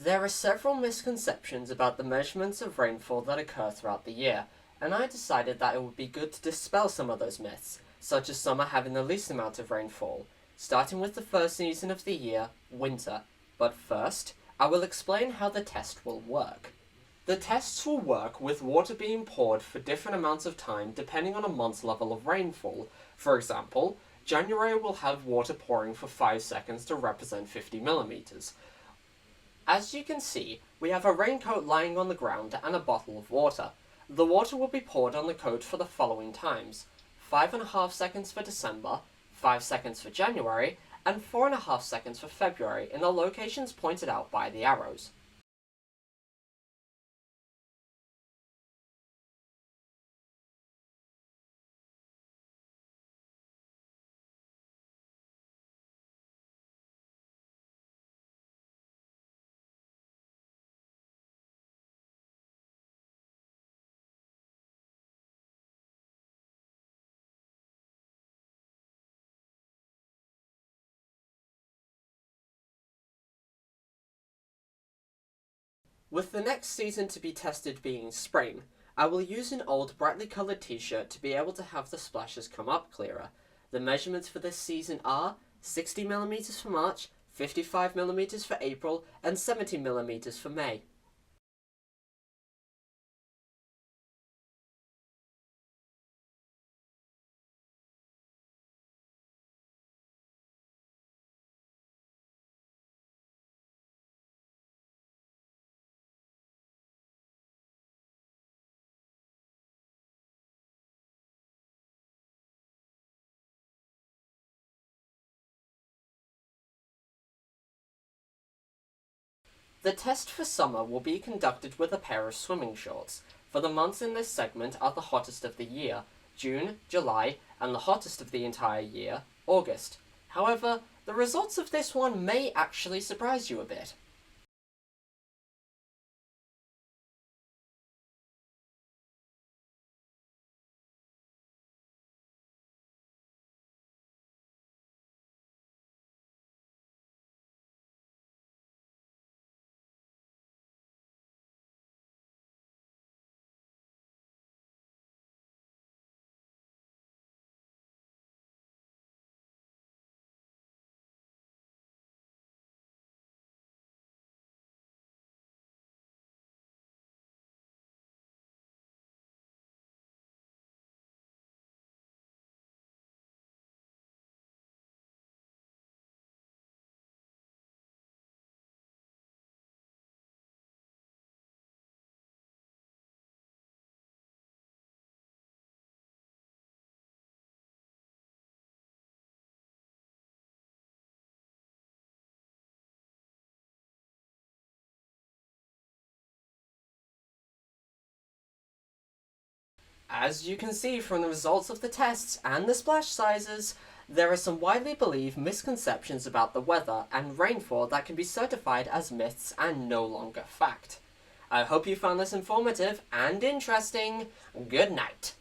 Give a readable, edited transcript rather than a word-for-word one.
There are several misconceptions about the measurements of rainfall that occur throughout the year, and I decided that it would be good to dispel some of those myths, such as summer having the least amount of rainfall, starting with the first season of the year, winter. But first, I will explain how the test will work. The tests will work with water being poured for different amounts of time depending on a month's level of rainfall. For example, January will have water pouring for 5 seconds to represent 50 millimeters. As you can see, we have a raincoat lying on the ground and a bottle of water. The water will be poured on the coat for the following times: 5.5 seconds for December, 5 seconds for January, and 4.5 seconds for February in the locations pointed out by the arrows. With the next season to be tested being spring, I will use an old brightly coloured t-shirt to be able to have the splashes come up clearer. The measurements for this season are 60mm for March, 55mm for April, and 70mm for May. The test for summer will be conducted with a pair of swimming shorts. For the months in this segment are the hottest of the year, June, July, and the hottest of the entire year, August. However, the results of this one may actually surprise you a bit. As you can see from the results of the tests and the splash sizes, there are some widely believed misconceptions about the weather and rainfall that can be certified as myths and no longer fact. I hope you found this informative and interesting. Good night.